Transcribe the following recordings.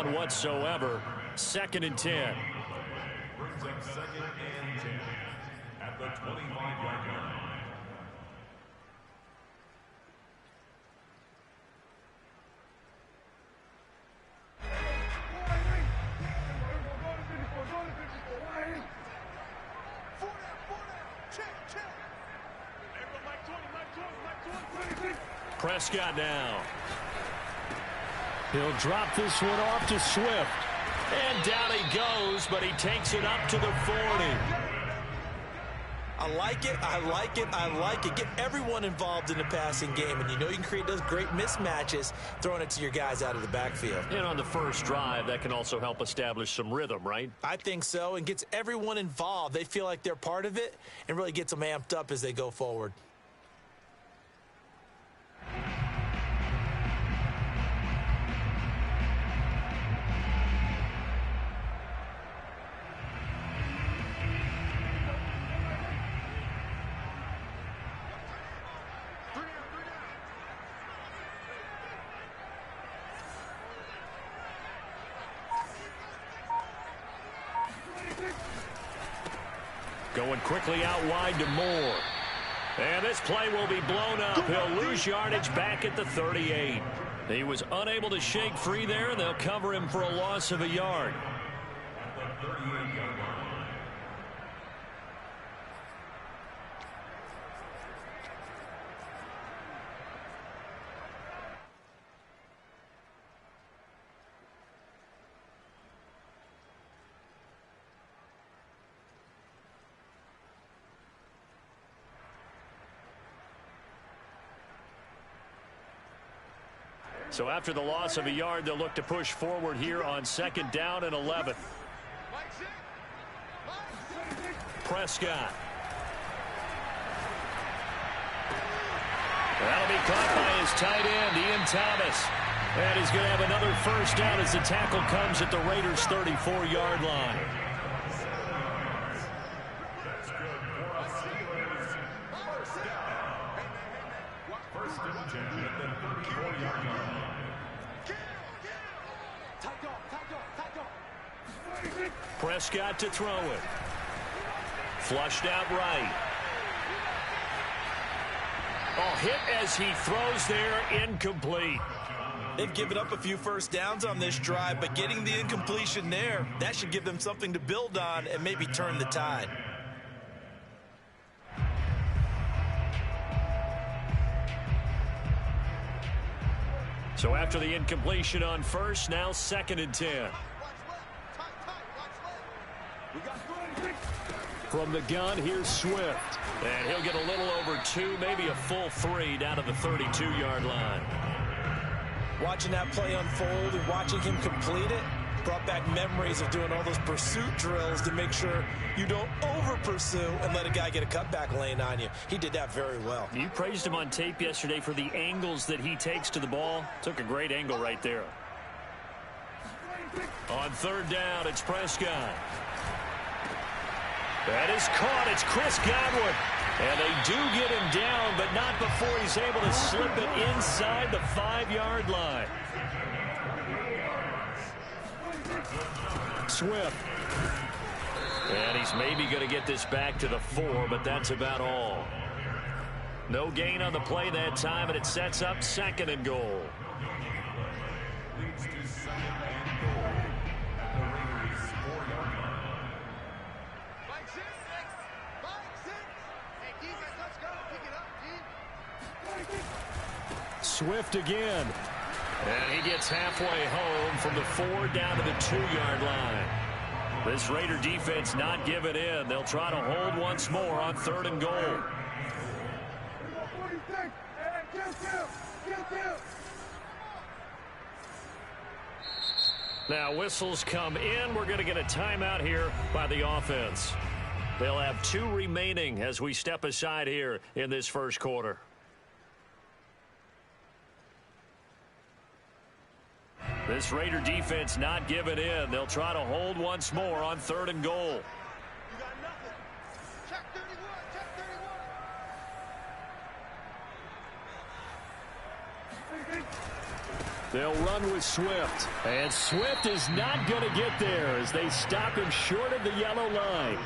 whatsoever. 2nd and 10. Brings up 2nd and 10 at the 25-yard line. Prescott now. He'll drop this one off to Swift. And down he goes, but he takes it up to the 40. I like it, I like it, I like it. Get everyone involved in the passing game, and you know you can create those great mismatches throwing it to your guys out of the backfield. And on the first drive, that can also help establish some rhythm, right? I think so, and gets everyone involved. They feel like they're part of it and really gets them amped up as they go forward. Going quickly out wide to Moore. And this play will be blown up. He'll lose yardage back at the 38. He was unable to shake free there. They'll cover him for a loss of a yard. At the 38-yard line. So after the loss of a yard, they'll look to push forward here on 2nd down and 11. Prescott. That'll be caught by his tight end, Ian Thomas. And he's going to have another first down as the tackle comes at the Raiders' 34-yard line. First and 10 at the 34-yard line. Prescott to throw it. Flushed out right. Oh, hit as he throws there, incomplete. They've given up a few first downs on this drive, but getting the incompletion there, that should give them something to build on and maybe turn the tide. So after the incompletion on first, now 2nd and 10. From the gun, here's Swift. And he'll get a little over 2, maybe a full 3 down to the 32-yard line. Watching that play unfold and watching him complete it brought back memories of doing all those pursuit drills to make sure you don't over-pursue and let a guy get a cutback lane on you. He did that very well. You praised him on tape yesterday for the angles that he takes to the ball. Took a great angle right there. On 3rd down, it's Prescott. That is caught. It's Chris Godwin. And they do get him down, but not before he's able to slip it inside the 5-yard line. Swift. And he's maybe going to get this back to the 4, but that's about all. No gain on the play that time, and it sets up 2nd and goal. Leads to 2nd and goal at the Raiders' 4-yard line. Swift again. And he gets halfway home from the 4 down to the 2-yard line. This Raider defense not giving in. They'll try to hold once more on 3rd and goal. Now whistles come in. We're going to get a timeout here by the offense. They'll have 2 remaining as we step aside here in this first quarter. This Raider defense not giving in. They'll try to hold once more on 3rd and goal. You got nothing. Check 31. Check 31. They'll run with Swift. And Swift is not going to get there as they stop him short of the yellow line.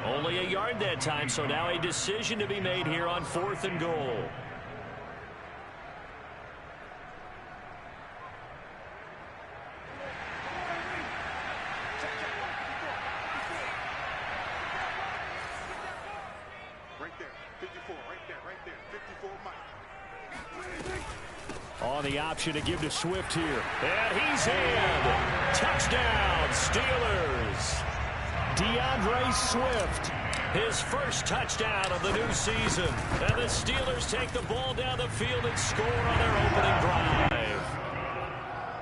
Only a yard that time, so now a decision to be made here on 4th and goal. Right there, 54, right there, 54, Mike. On the option to give to Swift here. And he's in. Touchdown, Steelers. DeAndre Swift, his first touchdown of the new season. And the Steelers take the ball down the field and score on their opening drive.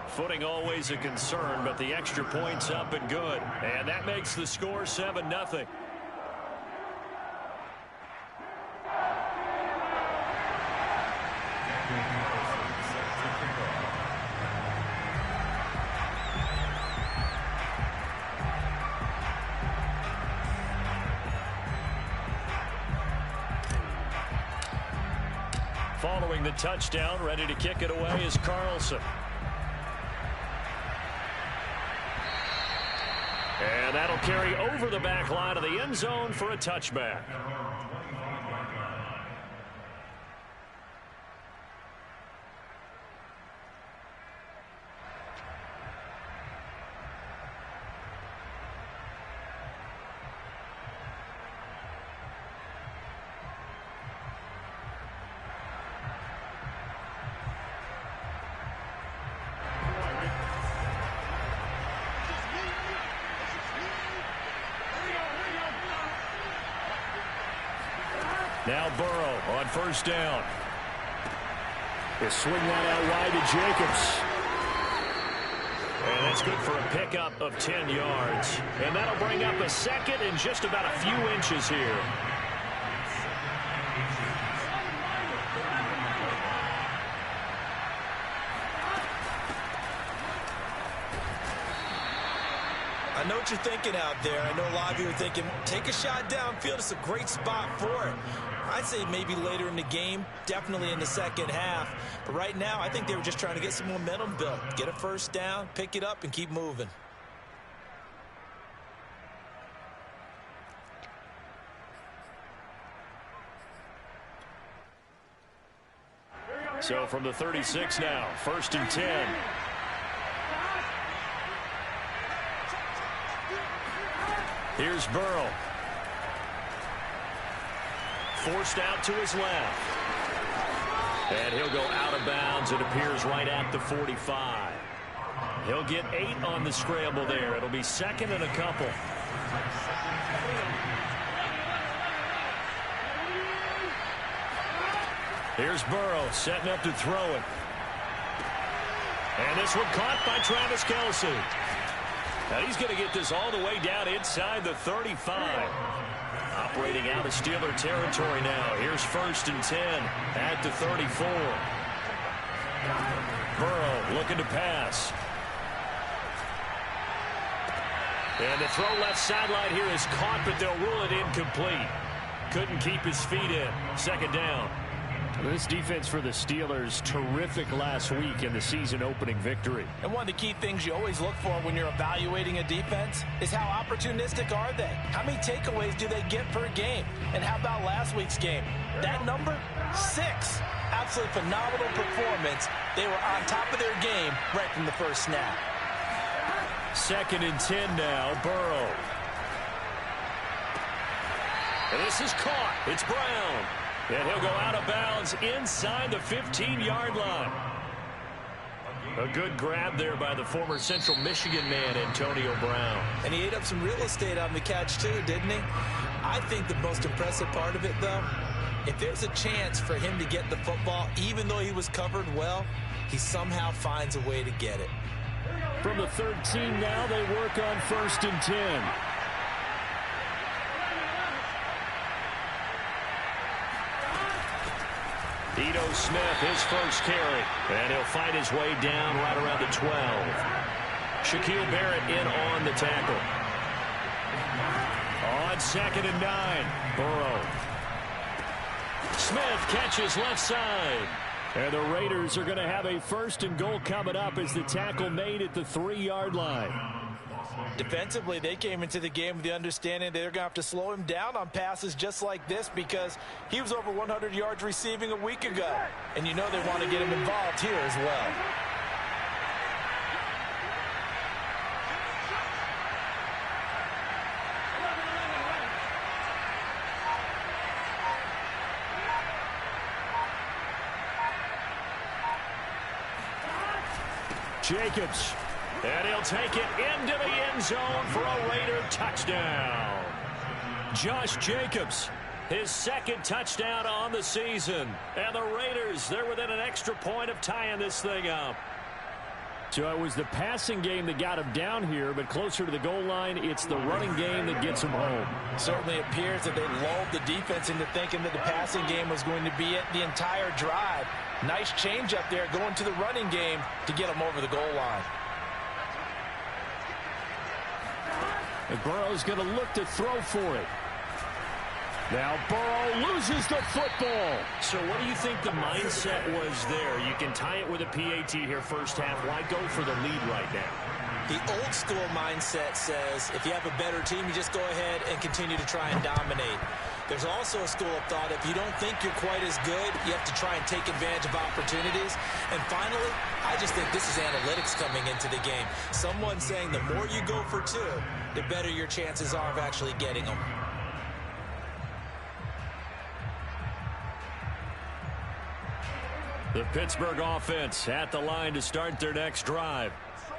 Footing always a concern, but the extra point's up and good. And that makes the score 7-0. Following the touchdown, ready to kick it away is Carlson. And that'll carry over the back line of the end zone for a touchback. Now Burrow on first down. He'll swing that out wide to Jacobs. And that's good for a pickup of 10 yards. And that'll bring up a second and just about a few inches here. I know what you're thinking out there. I know a lot of you are thinking, take a shot downfield. It's a great spot for it. I'd say maybe later in the game, definitely in the second half. But right now, I think they were just trying to get some momentum built. Get a first down, pick it up, and keep moving. So from the 36 now, 1st and 10. Here's Burrow. Forced out to his left. And he'll go out of bounds. It appears right at the 45. He'll get 8 on the scramble there. It'll be second and a couple. Here's Burrow setting up to throw it. And this one caught by Travis Kelce. Now he's going to get this all the way down inside the 35. Operating out of Steeler territory now. Here's 1st and 10 at the 34. Burrow looking to pass. And the throw left sideline here is caught, but they'll rule it incomplete. Couldn't keep his feet in. Second down. This defense for the Steelers, terrific last week in the season-opening victory. And one of the key things you always look for when you're evaluating a defense is how opportunistic are they? How many takeaways do they get per game? And how about last week's game? That number, 6. Absolutely phenomenal performance. They were on top of their game right from the first snap. 2nd and 10 now, Burrow. And this is caught. It's Brown. And he'll go out of bounds inside the 15-yard line. A good grab there by the former Central Michigan man, Antonio Brown. And he ate up some real estate on the catch, too, didn't he? I think the most impressive part of it, though, if there's a chance for him to get the football, even though he was covered well, he somehow finds a way to get it. From the 13 now, they work on 1st and 10. Ito Smith, his first carry. And he'll fight his way down right around the 12. Shaquille Barrett in on the tackle. On 2nd and 9, Burrow. Smith catches left side. And the Raiders are going to have a 1st and goal coming up as the tackle made at the 3-yard line. Defensively, they came into the game with the understanding they're going to have to slow him down on passes just like this because he was over 100 yards receiving a week ago. And you know they want to get him involved here as well. Jacobs, and he'll take it into the end zone for a Raider touchdown. Josh Jacobs, his 2nd touchdown on the season. And the Raiders, they're within an extra point of tying this thing up. So it was the passing game that got him down here, but closer to the goal line, it's the running game that gets him home. Certainly appears that they lulled the defense into thinking that the passing game was going to be it the entire drive. Nice change up there going to the running game to get him over the goal line. And Burrow's going to look to throw for it. Now Burrow loses the football. So what do you think the mindset was there? You can tie it with a PAT here first half. Why go for the lead right now? The old school mindset says if you have a better team, you just go ahead and continue to try and dominate. There's also a school of thought, if you don't think you're quite as good, you have to try and take advantage of opportunities. And finally, I just think this is analytics coming into the game. Someone saying the more you go for 2, the better your chances are of actually getting them. The Pittsburgh offense at the line to start their next drive.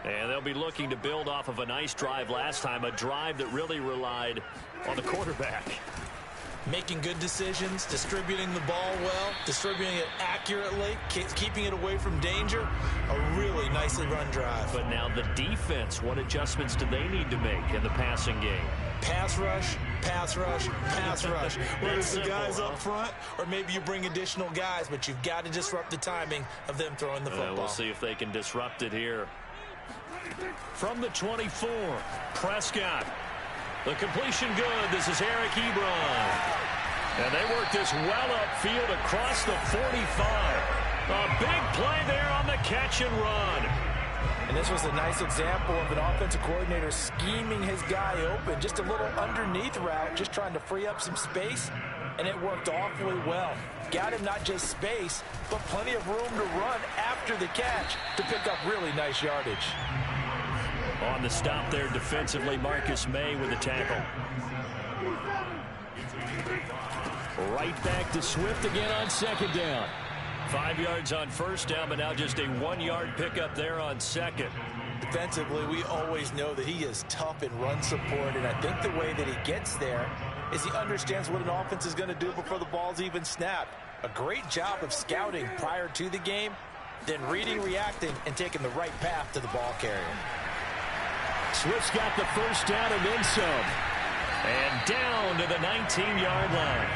And they'll be looking to build off of a nice drive last time, a drive that really relied on the quarterback. Making good decisions, distributing the ball well, distributing it accurately, keeping it away from danger. A really nicely run drive. But now the defense, what adjustments do they need to make in the passing game? Pass rush, pass rush, pass rush. Whether it's the guys up front or maybe you bring additional guys, but you've got to disrupt the timing of them throwing the football. We'll see if they can disrupt it here. From the 24, Prescott. The completion good. This is Eric Ebron. And they work this well upfield across the 45. A big play there on the catch and run. And this was a nice example of an offensive coordinator scheming his guy open. Just a little underneath route, just trying to free up some space. And it worked awfully well. Got him not just space, but plenty of room to run after the catch to pick up really nice yardage. On the stop there defensively, Marcus May with the tackle. Right back to Swift again on 2nd down. 5 yards on 1st down, but now just a 1-yard pickup there on 2nd. Defensively, we always know that he is tough in run support, and I think the way that he gets there is he understands what an offense is going to do before the ball's even snapped. A great job of scouting prior to the game, then reading, reacting, and taking the right path to the ball carrier. Swift's got the 1st down and then some. And down to the 19-yard line.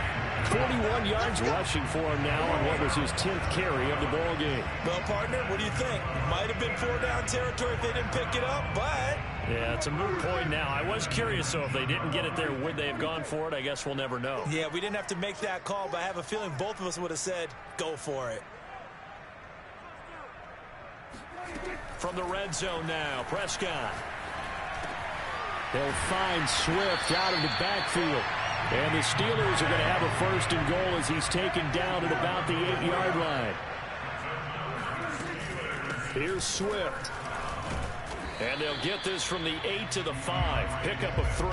41 yards rushing for him now on what was his 10th carry of the ball game. Well, partner, what do you think? Might have been 4-down territory if they didn't pick it up, but... Yeah, it's a moot point now. I was curious, though, if they didn't get it there, would they have gone for it? I guess we'll never know. Yeah, we didn't have to make that call, but I have a feeling both of us would have said, go for it. From the red zone now, Prescott. They'll find Swift out of the backfield. And the Steelers are going to have a 1st and goal as he's taken down at about the 8-yard line. Here's Swift. And they'll get this from the 8 to the 5. Pickup of 3.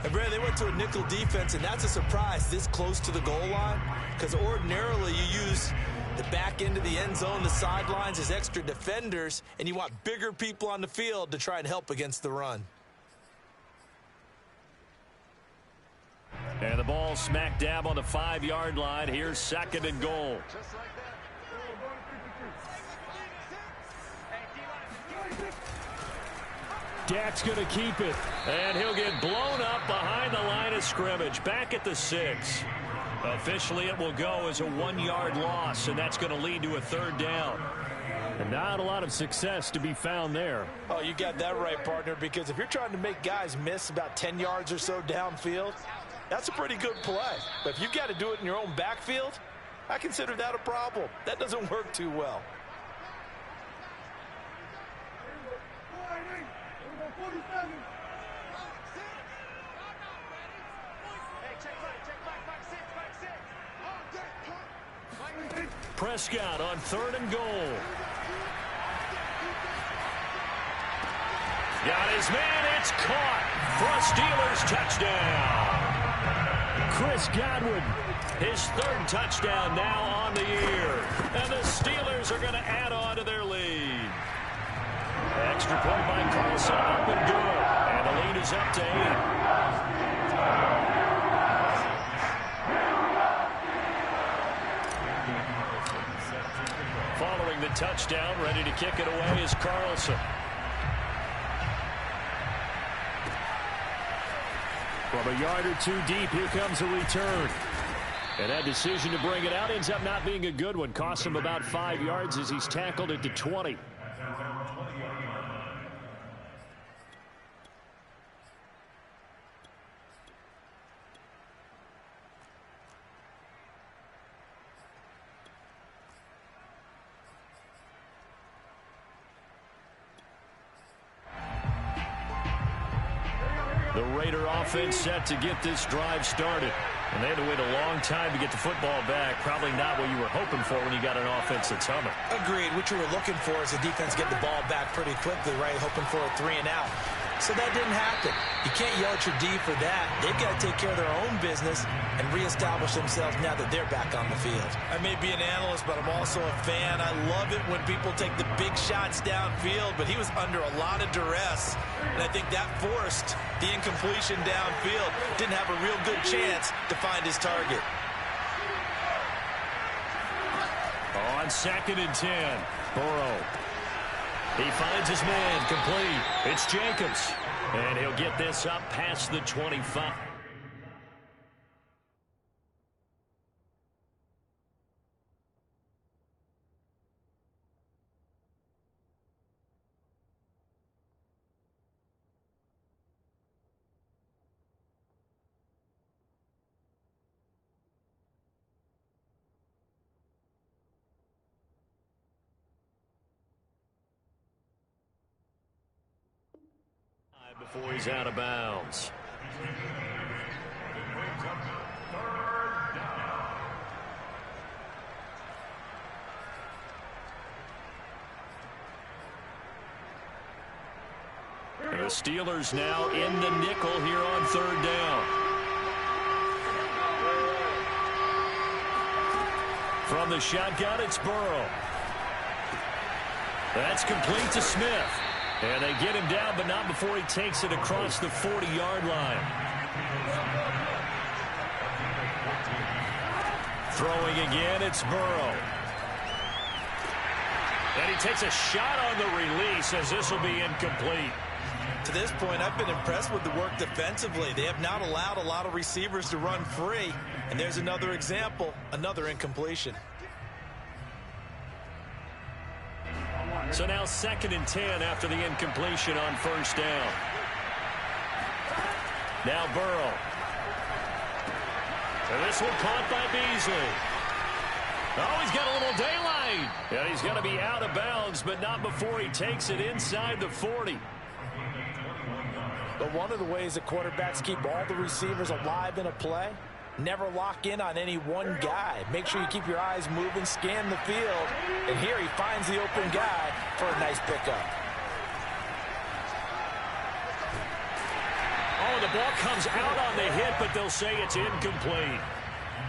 And Brad, they went to a nickel defense, and that's a surprise this close to the goal line. Because ordinarily you use the back end of the end zone, the sidelines as extra defenders, and you want bigger people on the field to try and help against the run. And the ball smack dab on the 5-yard line. Here's 2nd and goal. Dak's going to keep it. And he'll get blown up behind the line of scrimmage. Back at the 6. Officially, it will go as a 1-yard loss, and that's going to lead to a 3rd down. And not a lot of success to be found there. Oh, you got that right, partner, because if you're trying to make guys miss about 10 yards or so downfield, that's a pretty good play. But if you've got to do it in your own backfield, I consider that a problem. That doesn't work too well. Prescott on 3rd and goal. Got his man, it's caught for a Steelers touchdown. Chris Godwin, his 3rd touchdown now on the year. And the Steelers are going to add on to their lead. Extra point by Carlson, up and good. And the lead is up to 8. Following the touchdown, ready to kick it away is Carlson. From a yard or two deep, here comes a return. And that decision to bring it out ends up not being a good one. Costs him about 5 yards as he's tackled at the 20. The Raider offense set to get this drive started. And they had to wait a long time to get the football back. Probably not what you were hoping for when you got an offense that's humming. Agreed. What you were looking for is the defense get the ball back pretty quickly, right? Hoping for a 3 and out. So that didn't happen. You can't yell at your D for that. They've got to take care of their own business and reestablish themselves now that they're back on the field. I may be an analyst, but I'm also a fan. I love it when people take the big shots downfield, but he was under a lot of duress, and I think that forced the incompletion downfield. Didn't have a real good chance to find his target. On 2nd and 10, Burrow. He finds his man, complete. It's Jacobs. And he'll get this up past the 25. Before he's out of bounds. The Steelers now in the nickel here on 3rd down. From the shotgun, it's Burrow. That's complete to Smith. And they get him down, but not before he takes it across the 40-yard line. Throwing again, it's Burrow. And he takes a shot on the release as this will be incomplete. To this point, I've been impressed with the work defensively. They have not allowed a lot of receivers to run free. And there's another example, another incompletion. So now 2nd and 10 after the incompletion on 1st down. Now Burrow. And this one caught by Beasley. Oh, he's got a little daylight. And he's going to be out of bounds, but not before he takes it inside the 40. But one of the ways that quarterbacks keep all the receivers alive in a play, never lock in on any one guy. Make sure you keep your eyes moving, scan the field. And here he finds the open guy for a nice pickup. Oh, the ball comes out on the hit, but they'll say it's incomplete.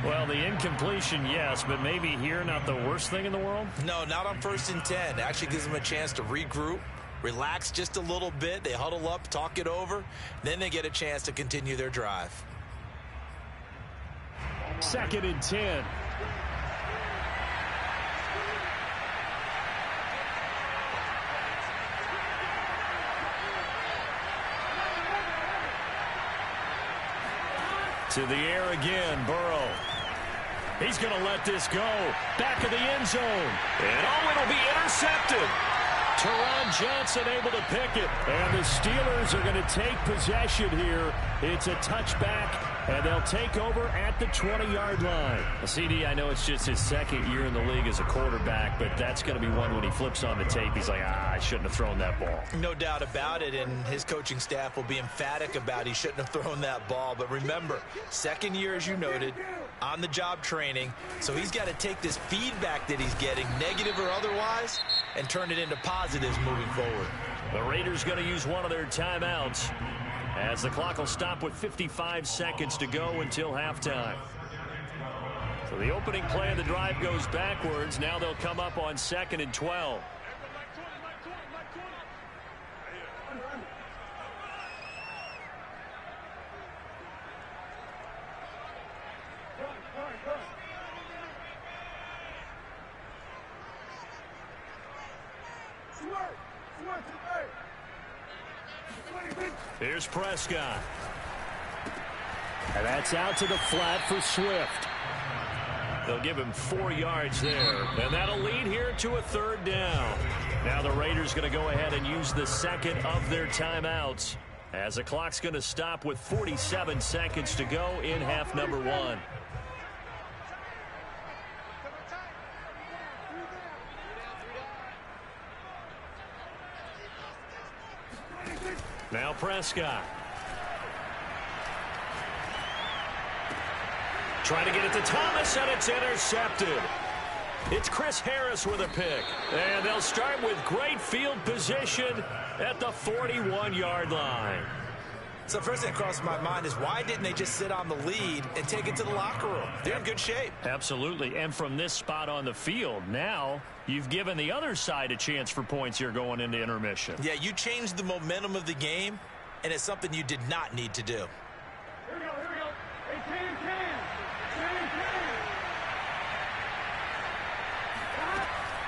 Well, the incompletion, yes, but maybe here not the worst thing in the world? No, not on 1st and 10. It actually gives them a chance to regroup, relax just a little bit. They huddle up, talk it over. Then they get a chance to continue their drive. 2nd and 10. To the air again, Burrow. He's going to let this go. Back of the end zone. And oh, it'll be intercepted. Teron Johnson able to pick it. And the Steelers are going to take possession here. It's a touchback And they'll take over at the 20-yard line. CD, I know it's just his second year in the league as a quarterback, but that's going to be one when he flips on the tape. He's like, I shouldn't have thrown that ball. No doubt about it, and his coaching staff will be emphatic about he shouldn't have thrown that ball. But remember, second year, as you noted, on-the-job training. So he's got to take this feedback that he's getting, negative or otherwise, and turn it into positives moving forward. The Raiders going to use one of their timeouts, as the clock will stop with 55 seconds to go until halftime. So the opening play of the drive goes backwards. Now they'll come up on 2nd and 12. Here's Prescott. And that's out to the flat for Swift. They'll give him 4 yards there. And that'll lead here to a 3rd down. Now the Raiders going to go ahead and use the second of their timeouts, as the clock's going to stop with 47 seconds to go in half number 1. Now Prescott. Trying to get it to Thomas, and it's intercepted. It's Chris Harris with a pick. And they'll start with great field position at the 41-yard line. So first thing that crossed my mind is, why didn't they just sit on the lead and take it to the locker room? They're in good shape. Absolutely. And from this spot on the field, now you've given the other side a chance for points here going into intermission. Yeah, you changed the momentum of the game, and it's something you did not need to do. Here we go. Hey, 10.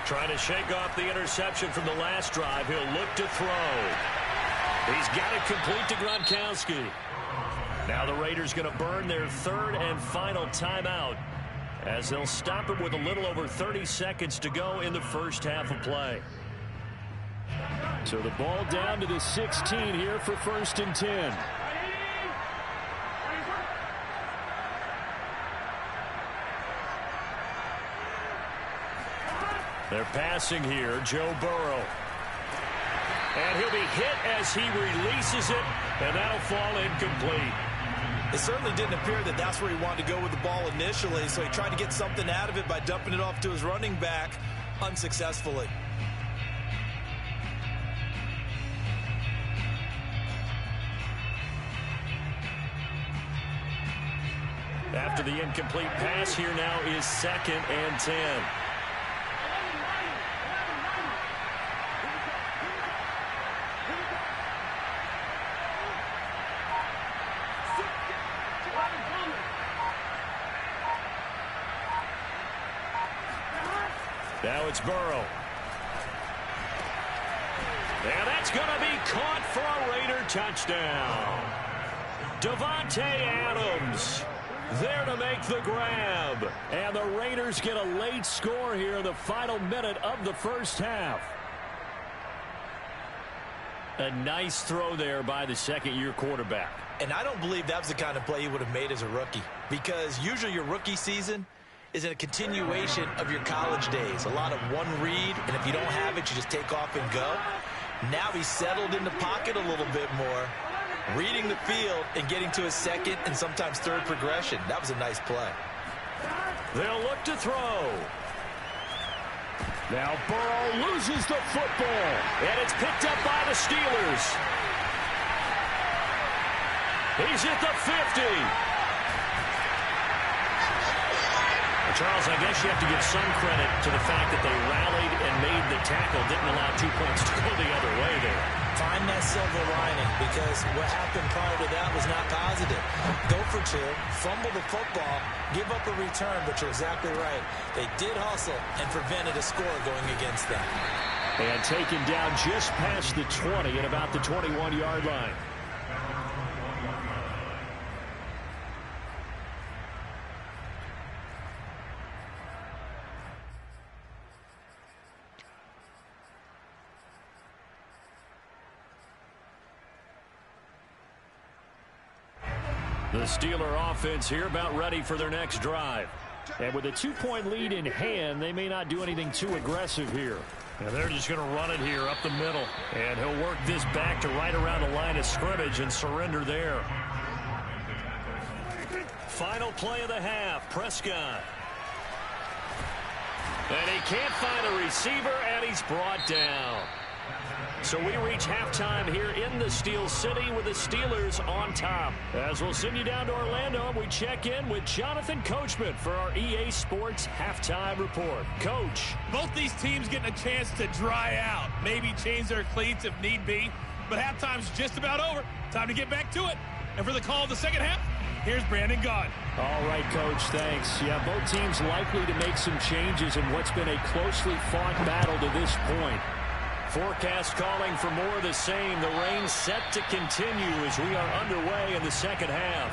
Trying to shake off the interception from the last drive. He'll look to throw. He's got it complete to Gronkowski. Now the Raiders going to burn their 3rd and final timeout, as they'll stop it with a little over 30 seconds to go in the first half of play. So the ball down to the 16 here for 1st and 10. They're passing here, Joe Burrow. And he'll be hit as he releases it, and that'll fall incomplete. It certainly didn't appear that that's where he wanted to go with the ball initially, so he tried to get something out of it by dumping it off to his running back unsuccessfully. After the incomplete pass, here now is 2nd and 10. Now it's Burrow. And that's going to be caught for a Raider touchdown. Davante Adams there to make the grab. And the Raiders get a late score here in the final minute of the first half. A nice throw there by the second-year quarterback. And I don't believe that was the kind of play he would have made as a rookie, because usually your rookie season is a continuation of your college days. A lot of one read, and if you don't have it, you just take off and go. Now he's settled in the pocket a little bit more, reading the field and getting to his 2nd and sometimes 3rd progression. That was a nice play. They'll look to throw. Now Burrow loses the football, and it's picked up by the Steelers. He's at the 50. Charles, I guess you have to give some credit to the fact that they rallied and made the tackle, didn't allow 2 points to go the other way there. Find that silver lining, because what happened prior to that was not positive. Go for 2, fumble the football, give up a return, but you're exactly right. They did hustle and prevented a score going against them. And taken down just past the 20 at about the 21-yard line. The Steeler offense here about ready for their next drive. And with a 2-point lead in hand, they may not do anything too aggressive here. And they're just going to run it here up the middle. And he'll work this back to right around the line of scrimmage and surrender there. Final play of the half, Prescott. And he can't find a receiver, and he's brought down. So we reach halftime here in the Steel City with the Steelers on top. As we'll send you down to Orlando, and we check in with Jonathan Coachman for our EA Sports Halftime Report. Coach. Both these teams getting a chance to dry out, maybe change their cleats if need be. But halftime's just about over. Time to get back to it. And for the call of the second half, here's Brandon Gaudin. All right, Coach, thanks. Yeah, both teams likely to make some changes in what's been a closely fought battle to this point. Forecast calling for more of the same. The rain set to continue as we are underway in the second half.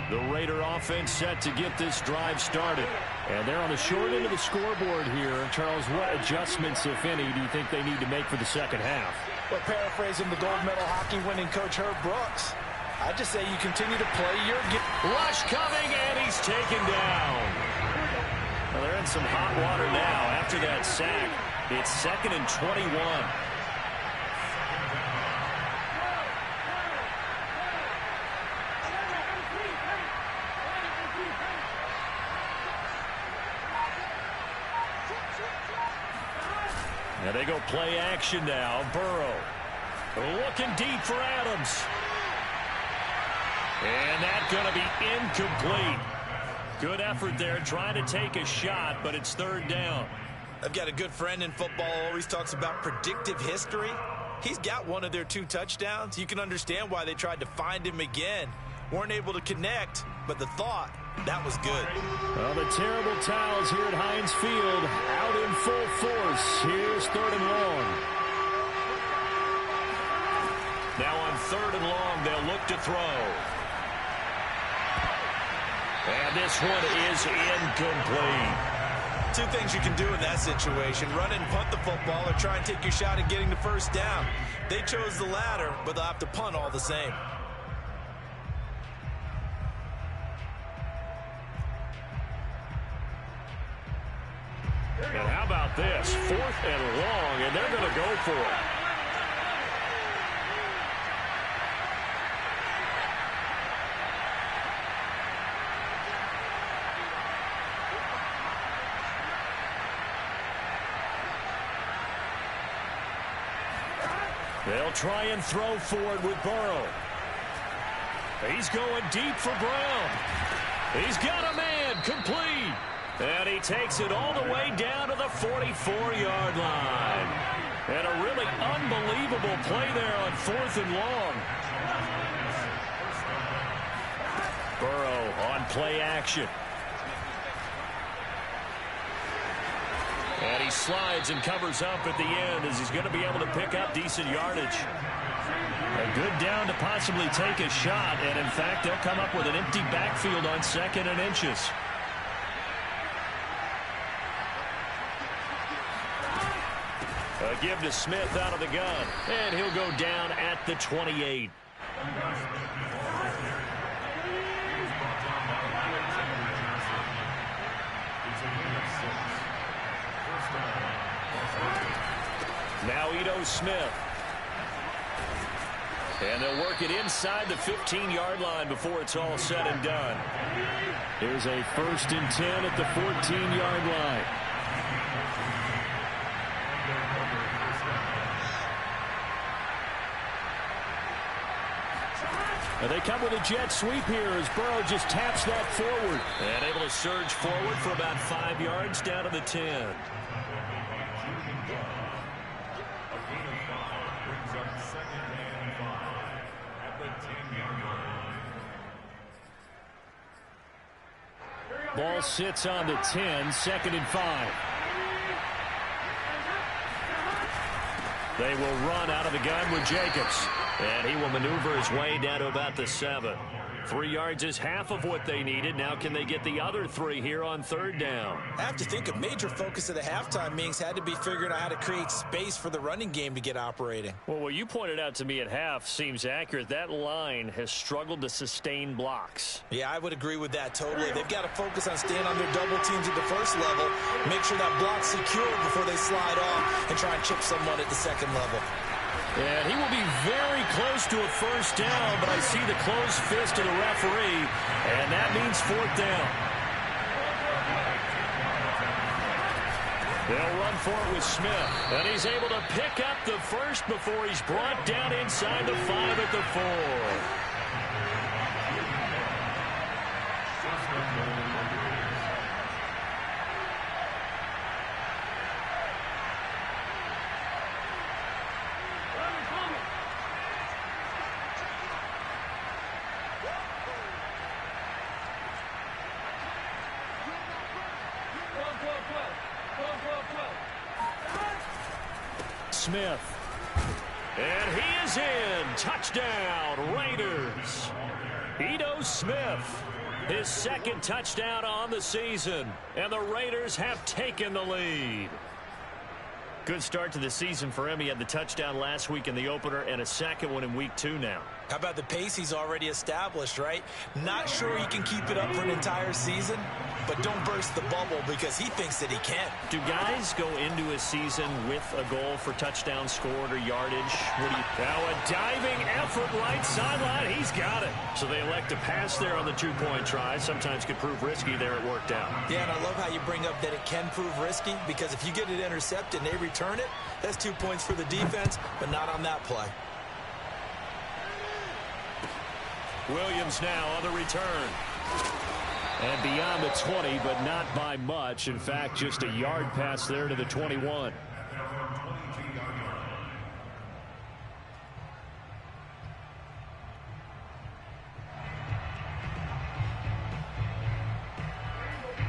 The Raider offense set to get this drive started. And they're on the short end of the scoreboard here. Charles, what adjustments, if any, do you think they need to make for the second half? Well, paraphrasing the gold medal hockey winning coach Herb Brooks, I just say you continue to play your game. Rush coming, and he's taken down. Well, they're in some hot water now after that sack. It's 2nd and 21. And they go play action now. Burrow looking deep for Adams. And that's going to be incomplete. Good effort there trying to take a shot, but it's 3rd down. I've got a good friend in football who always talks about predictive history. He's got one of their 2 touchdowns. You can understand why they tried to find him again. Weren't able to connect, but the thought, that was good. Well, the terrible towels here at Heinz Field out in full force. Here's 3rd and long. Now on 3rd and long, they'll look to throw. And this one is incomplete. 2 things you can do in that situation: run and punt the football, or try and take your shot at getting the 1st down. They chose the latter, but they'll have to punt all the same. And how about this? 4th and long, and they're going to go for it. They'll try and throw forward with Burrow. He's going deep for Brown. He's got a man, complete. And he takes it all the way down to the 44-yard line. And a really unbelievable play there on 4th and long. Burrow on play action. And he slides and covers up at the end as he's going to be able to pick up decent yardage. A good down to possibly take a shot. And, in fact, they'll come up with an empty backfield on 2nd and inches. A give to Smith out of the gun. And he'll go down at the 28. Now Ito Smith. And they'll work it inside the 15-yard line before it's all said and done. Here's a 1st and 10 at the 14-yard line. And they come with a jet sweep here as Burrow just taps that forward. And able to surge forward for about 5 yards down to the 10. Ball sits on the 10, 2nd and 5. They will run out of the gun with Jacobs. And he will maneuver his way down to about the 7. 3 yards is half of what they needed. Now can they get the other 3 here on 3rd down? I have to think a major focus of the halftime meetings had to be figuring out how to create space for the running game to get operating. Well, what you pointed out to me at half seems accurate. That line has struggled to sustain blocks. Yeah, I would agree with that totally. They've got to focus on staying under double teams at the first level, make sure that block's secure before they slide off and try and chip someone at the second level. And he will be very close to a first down, but I see the closed fist of the referee, and that means 4th down. They'll run for it with Smith, and he's able to pick up the first before he's brought down inside the 5 at the 4. Smith. And he is in. Touchdown, Raiders. Ito Smith, his 2nd touchdown on the season. And the Raiders have taken the lead. Good start to the season for him. He had the touchdown last week in the opener and a 2nd one in week 2 now. How about the pace he's already established, right? Not sure he can keep it up for an entire season, but don't burst the bubble because he thinks that he can. Do guys go into a season with a goal for touchdown scored or yardage? Now a diving effort right sideline. He's got it. So they elect to pass there on the 2-point try. Sometimes could prove risky. There it worked out. Yeah, and I love how you bring up that it can prove risky because if you get it intercepted and they return it, that's 2 points for the defense, but not on that play. Williams now on the return. And beyond the 20, but not by much. In fact, just a yard pass there to the 21.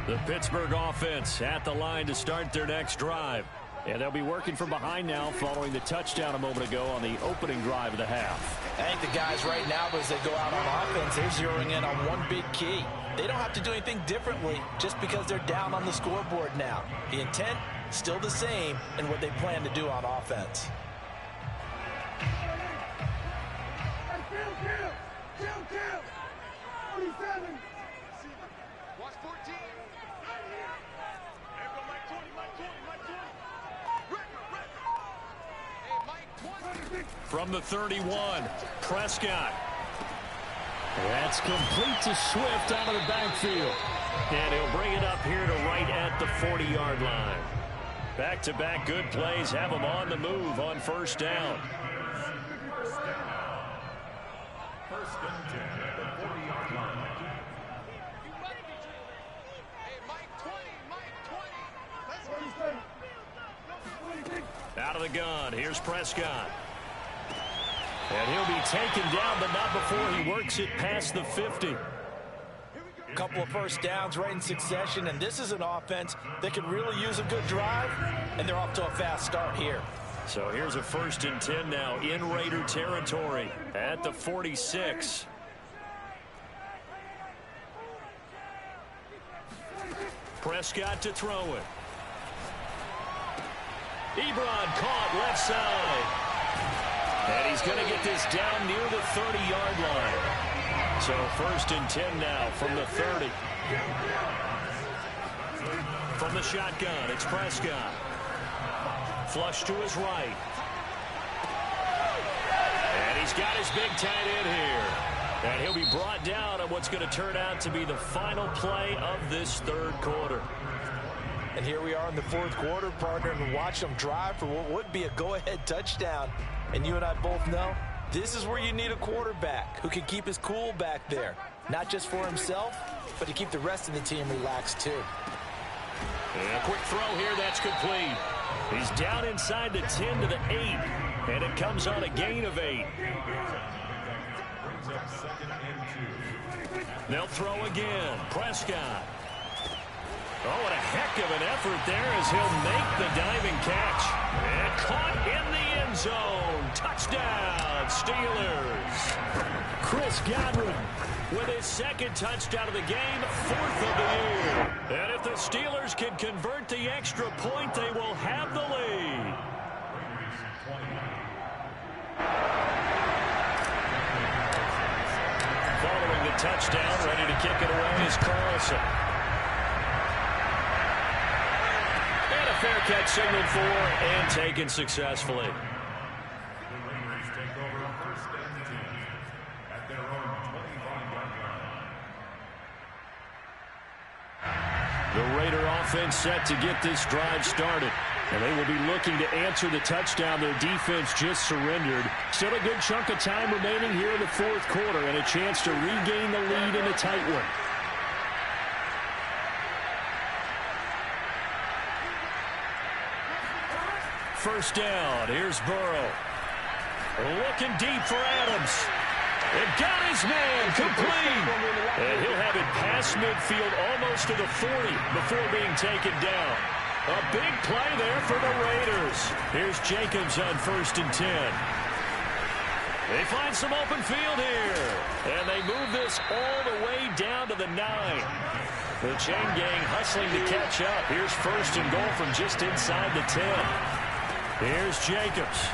The Pittsburgh offense at the line to start their next drive. And they'll be working from behind now following the touchdown a moment ago on the opening drive of the half. I think the guys right now, as they go out on offense, they're zeroing in on one big key. They don't have to do anything differently just because they're down on the scoreboard now. The intent, still the same in what they plan to do on offense. Kill. 47. Watch 14. From the 31, Prescott. That's complete to Swift out of the backfield. And he'll bring it up here to right at the 40-yard line. Back-to-back good plays have him on the move on 1st down. First and 10 at the 40-yard line. Out of the gun, here's Prescott. And he'll be taken down, but not before he works it past the 50. A couple of first downs right in succession, and this is an offense that could really use a good drive, and they're off to a fast start here. So here's a 1st and 10 now in Raider territory at the 46. Prescott to throw it. Ebron caught left side. And he's going to get this down near the 30-yard line. So 1st and 10 now from the 30. From the shotgun, it's Prescott. Flush to his right. And he's got his big tight end here. And he'll be brought down on what's going to turn out to be the final play of this 3rd quarter. And here we are in the 4th quarter, partner, and watch them drive for what would be a go-ahead touchdown. And you and I both know this is where you need a quarterback who can keep his cool back there. Not just for himself, but to keep the rest of the team relaxed too. And a quick throw here, that's complete. He's down inside the 10 to the 8. And it comes on a gain of 8. They'll throw again. Prescott. Oh, what a heck of an effort there as he'll make the diving catch. And caught in the end zone. Touchdown, Steelers. Chris Godwin with his second touchdown of the game, 4th of the year. And if the Steelers can convert the extra point, they will have the lead. Following the touchdown, ready to kick it away is Carlson. And a fair catch signaled for and taken successfully. The Raider offense set to get this drive started. And they will be looking to answer the touchdown their defense just surrendered. Still a good chunk of time remaining here in the 4th quarter and a chance to regain the lead in a tight one. First down. Here's Burrow. Looking deep for Adams. And got his man complete. And he'll have it past midfield almost to the 40 before being taken down. A big play there for the Raiders. Here's Jacobs on 1st and 10. They find some open field here. And they move this all the way down to the 9. The chain gang hustling to catch up. Here's 1st and goal from just inside the 10. Here's Jacobs.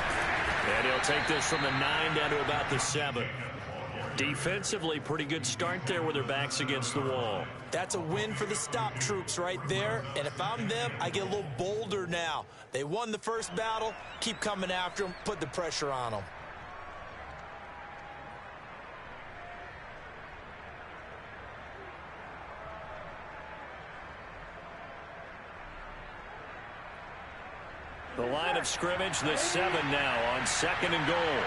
And he'll take this from the 9 down to about the 7. Defensively, pretty good start there with their backs against the wall. That's a win for the stop troops right there. And if I'm them, I get a little bolder now. They won the first battle. Keep coming after them. Put the pressure on them. The line of scrimmage, the 7 now on 2nd and goal.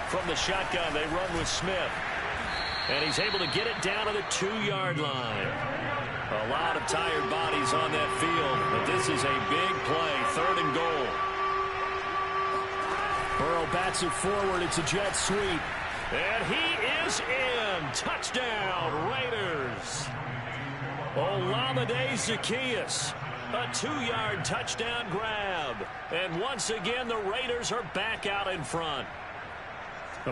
From the shotgun, they run with Smith. And he's able to get it down to the 2-yard line. A lot of tired bodies on that field, but this is a big play, 3rd and goal. Burrow bats it forward. It's a jet sweep. And he is in. Touchdown, Raiders. Olamide Zaccheaus. A 2-yard touchdown grab. And once again, the Raiders are back out in front.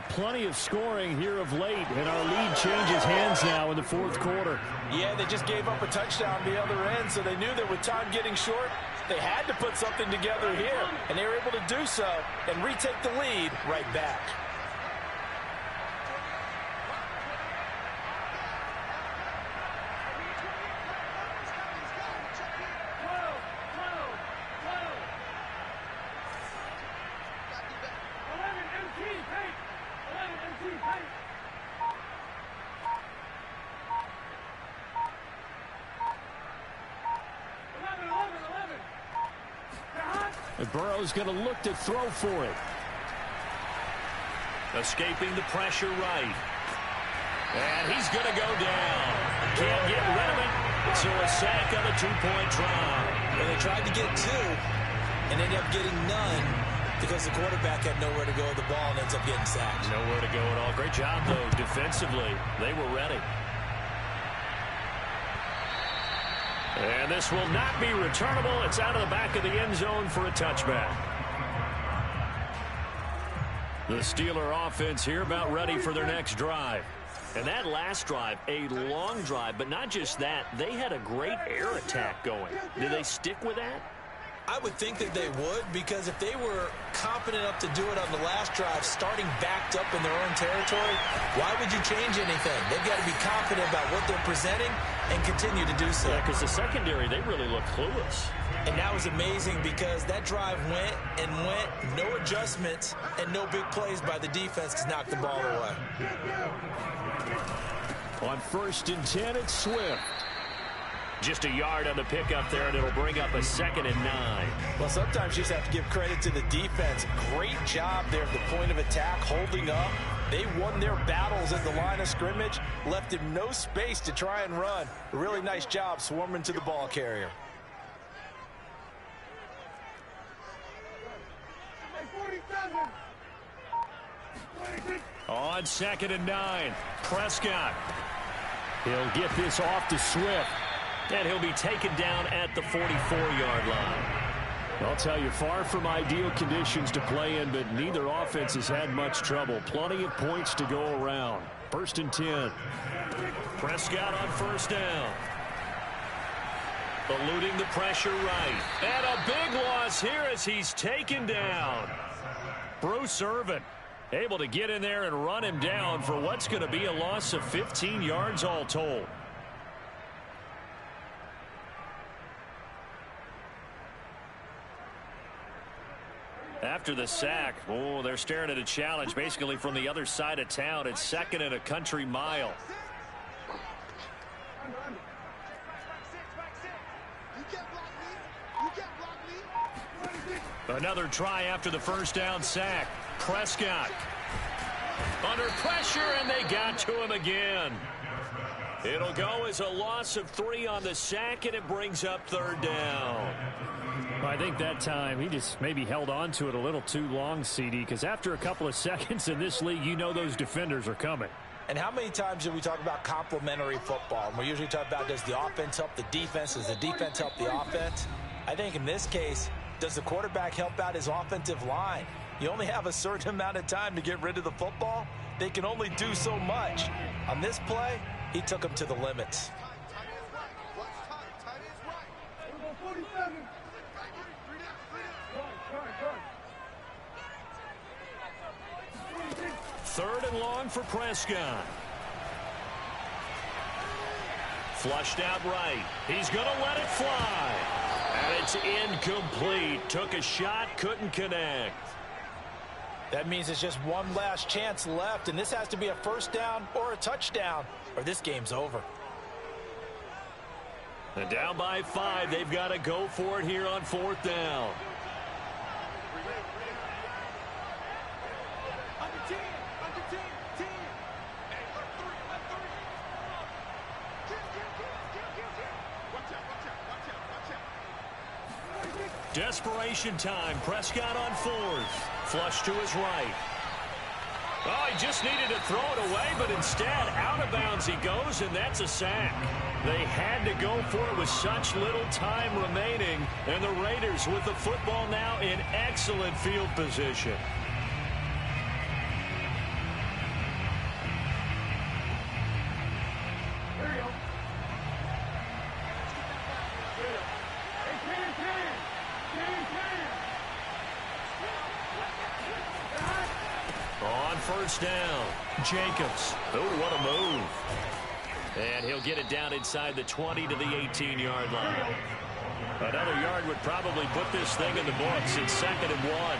Plenty of scoring here of late, and our lead changes hands now in the 4th quarter. Yeah, they just gave up a touchdown the other end, so they knew that with time getting short, they had to put something together here, and they were able to do so and retake the lead right back. And Burrow's going to look to throw for it. Escaping the pressure right. And he's going to go down. Can't get rid of it. So a sack on a 2-point try. And they tried to get 2 and ended up getting none because the quarterback had nowhere to go with the ball and ends up getting sacked. Nowhere to go at all. Great job, though, defensively. They were ready. And this will not be returnable. It's out of the back of the end zone for a touchback. The Steeler offense here about ready for their next drive. And that last drive, a long drive, but not just that. They had a great air attack going. Did they stick with that? I would think that they would, because if they were confident enough to do it on the last drive, starting backed up in their own territory, why would you change anything? They've got to be confident about what they're presenting and continue to do so. Yeah, because the secondary, they really look clueless. And that was amazing because that drive went and went, no adjustments, and no big plays by the defense to knock the ball away. On 1st and 10, it's Swift. Just a yard on the pickup there, and it'll bring up a 2nd and 9. Well, sometimes you just have to give credit to the defense. Great job there at the point of attack, holding up. They won their battles at the line of scrimmage, left him no space to try and run. A really nice job swarming to the ball carrier. On 2nd and 9, Prescott. He'll get this off to Swift. And he'll be taken down at the 44-yard line. I'll tell you, far from ideal conditions to play in, but neither offense has had much trouble. Plenty of points to go around. 1st and 10. Prescott on 1st down. Eluding the pressure right. And a big loss here as he's taken down. Bruce Irvin able to get in there and run him down for what's going to be a loss of 15 yards all told. After the sack, they're staring at a challenge basically from the other side of town. It's 2nd and a country mile. Another try after the 1st down sack. Prescott under pressure, and they got to him again. It'll go as a loss of 3 on the sack, and it brings up 3rd down. Well, I think that time he just maybe held on to it a little too long, CD, because after a couple of seconds in this league, you know those defenders are coming. And how many times do we talk about complementary football? And we usually talk about, does the offense help the defense? Does the defense help the offense? I think in this case, does the quarterback help out his offensive line? You only have a certain amount of time to get rid of the football. They can only do so much. On this play, he took them to the limits. Third and long for Prescott. Flushed out right. He's going to let it fly. And it's incomplete. Took a shot, couldn't connect. That means it's just one last chance left, and this has to be a 1st down or a touchdown, or this game's over. And down by 5, they've got to go for it here on 4th down. Desperation time. Prescott on 4th. Flush to his right. Oh, he just needed to throw it away, but instead, out of bounds he goes, and that's a sack. They had to go for it with such little time remaining, and the Raiders with the football now in excellent field position. On 1st down, Jacobs. Oh, what a move. And he'll get it down inside the 20 to the 18-yard line. Another yard would probably put this thing in the books. It's 2nd and 1.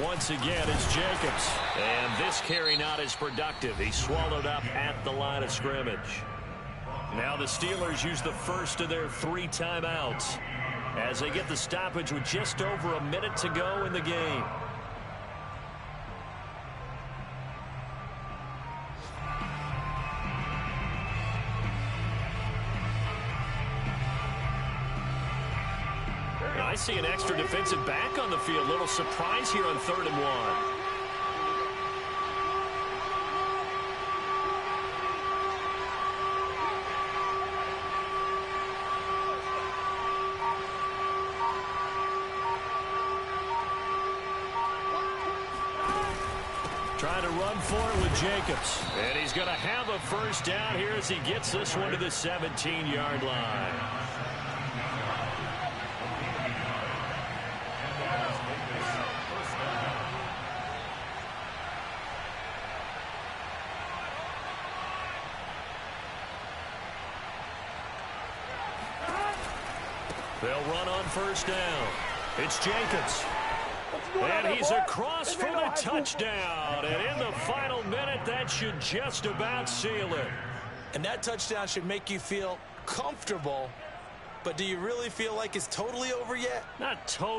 Once again, it's Jacobs. And this carry not as productive. He swallowed up at the line of scrimmage. Now the Steelers use the first of their 3 timeouts as they get the stoppage with just over a minute to go in the game. I see an extra defensive back on the field. Little surprise here on 3rd and 1. Trying to run for it with Jacobs. And he's going to have a 1st down here as he gets this one to the 17-yard line. They'll run on 1st down. It's Jacobs. And he's across for the touchdown. And in the final minute, that should just about seal it. And that touchdown should make you feel comfortable but do you really feel like it's totally over yet? Not totally.